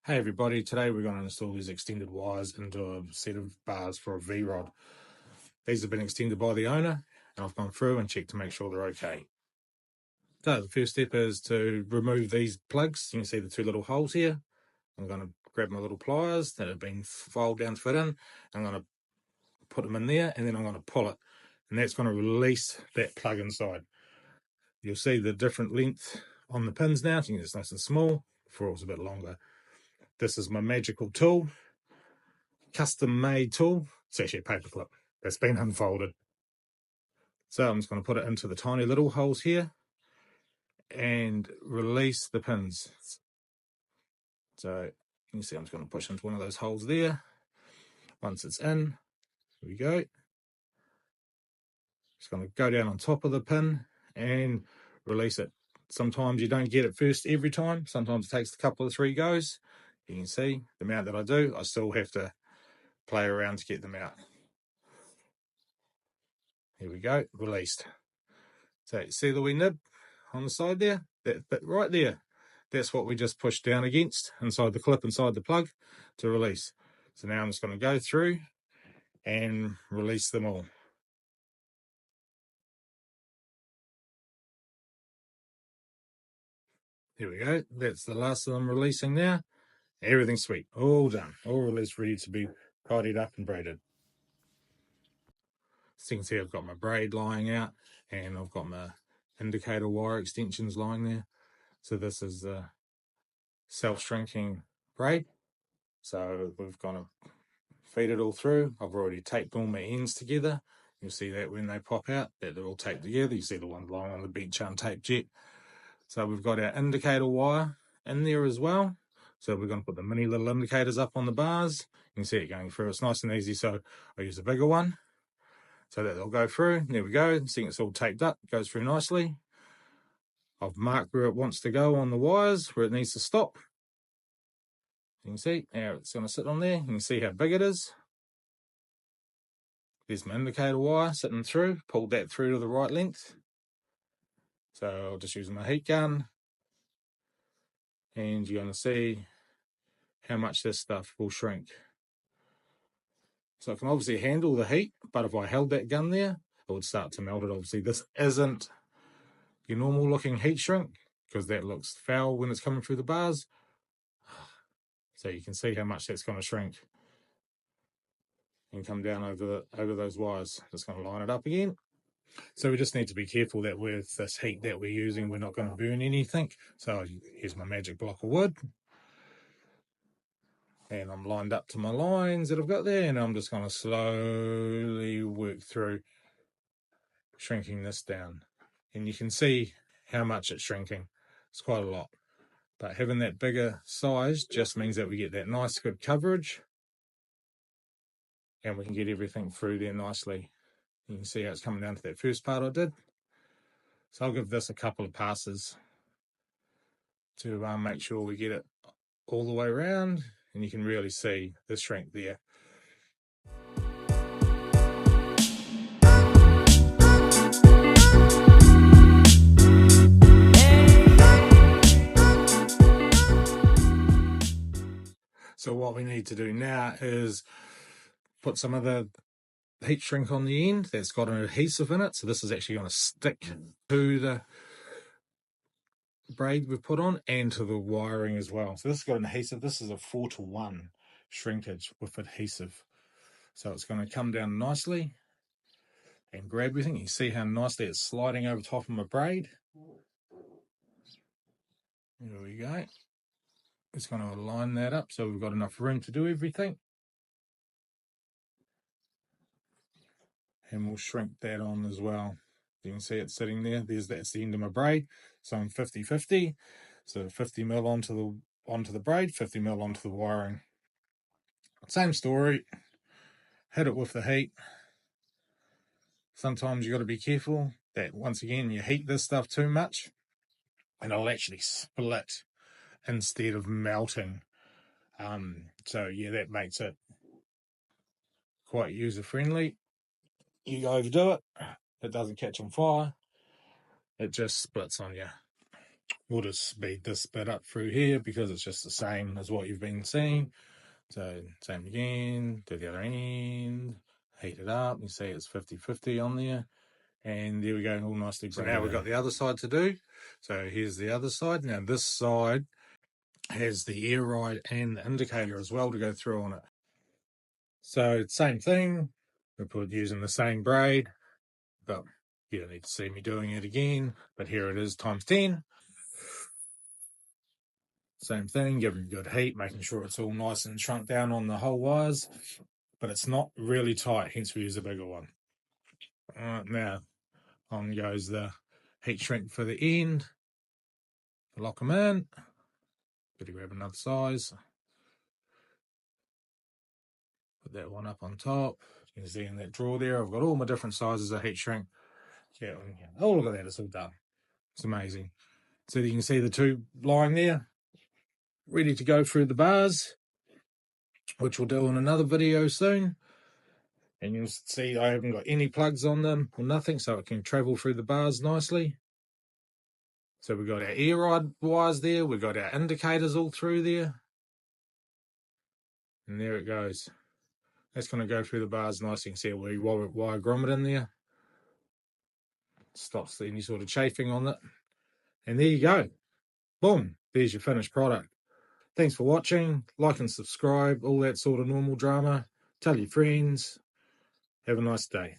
Hey everybody, today we're going to install these extended wires into a set of bars for a V-rod. These have been extended by the owner and I've gone through and checked to make sure they're okay. So the first step is to remove these plugs. You can see the two little holes here. I'm going to grab my little pliers that have been filed down to fit in. I'm going to put them in there and then I'm going to pull it, and that's going to release that plug inside. You'll see the different length on the pins now. So you can it's nice and small, before it was a bit longer. This is my magical tool. Custom made tool. It's actually a paper clip that's been unfolded. So I'm just going to put it into the tiny little holes here and release the pins. So you can see I'm just going to push into one of those holes there. Once it's in, here we go. Just going to go down on top of the pin and release it. Sometimes you don't get it first every time. Sometimes it takes a couple of 3 goes. You can see the amount that I do, I still have to play around to get them out. Here we go, released. So see the wee nib on the side there? That bit right there. That's what we just pushed down against inside the clip, inside the plug to release. So now I'm just going to go through and release them all. There we go. That's the last of them releasing now. Everything's sweet. All done. All released, ready to be tidied up and braided. So you can see I've got my braid lying out and I've got my indicator wire extensions lying there. So this is the self-shrinking braid. So we've got to feed it all through. I've already taped all my ends together. You'll see that when they pop out, that they're all taped together. You see the ones lying on the bench untaped yet. So we've got our indicator wire in there as well. So we're going to put the mini little indicators up on the bars. You can see it going through. It's nice and easy. So I use a bigger one so that they'll go through. There we go. Seeing it's all taped up, it goes through nicely. I've marked where it wants to go on the wires, where it needs to stop. You can see now it's going to sit on there. You can see how big it is. There's my indicator wire sitting through, pulled that through to the right length. So I'll just use my heat gun, and you're going to see how much this stuff will shrink. So I can obviously handle the heat, but if I held that gun there, it would start to melt it. Obviously, this isn't your normal looking heat shrink, because that looks foul when it's coming through the bars. So you can see how much that's going to shrink and come down over those wires. Just going to line it up again. So we just need to be careful that with this heat that we're using, we're not going to burn anything. So here's my magic block of wood. And I'm lined up to my lines that I've got there, and I'm just going to slowly work through shrinking this down. And you can see how much it's shrinking. It's quite a lot. But having that bigger size just means that we get that nice good coverage, and we can get everything through there nicely. You can see how it's coming down to that first part I did. So I'll give this a couple of passes to make sure we get it all the way around, and you can really see the shrink there. So what we need to do now is put some of the heat shrink on the end that's got an adhesive in it. So this is actually going to stick to the braid we've put on and to the wiring as well. So this has got an adhesive. This is a 4:1 shrinkage with adhesive. So it's going to come down nicely and grab everything. You see how nicely it's sliding over top of my braid. There we go. It's going to align that up so we've got enough room to do everything. And we'll shrink that on as well. You can see it sitting there. That's the end of my braid. So I'm 50-50. So 50 mil onto the braid, 50 mil onto the wiring. Same story. Hit it with the heat. Sometimes you got to be careful that once again you heat this stuff too much and it'll actually split instead of melting. So yeah, that makes it quite user friendly. You overdo it, it doesn't catch on fire, it just splits on you. We'll just speed this bit up through here because it's just the same as what you've been seeing. So same again, do the other end, heat it up, you see it's 50-50 on there, and there we go, all nicely braided. So now we've got the other side to do. So here's the other side. Now this side has the air ride and the indicator as well to go through on it. So same thing, we put using the same braid, but you don't need to see me doing it again, but here it is times 10. Same thing, giving good heat, making sure it's all nice and shrunk down on the whole wires, but it's not really tight, hence we use a bigger one. Alright, now on goes the heat shrink for the end. To lock them in, better grab another size. Put that one up on top. You can see in that drawer there, I've got all my different sizes of heat shrink. Yeah, oh look at that, it's all done. It's amazing. So you can see the two lying there, ready to go through the bars, which we'll do in another video soon. And you'll see I haven't got any plugs on them or nothing, so it can travel through the bars nicely. So we've got our air ride wires there, we've got our indicators all through there. And there it goes. That's going to go through the bars nicely. You can see a wee wire grommet in there. Stops any sort of chafing on it. And there you go. Boom. There's your finished product. Thanks for watching. Like and subscribe. All that sort of normal drama. Tell your friends. Have a nice day.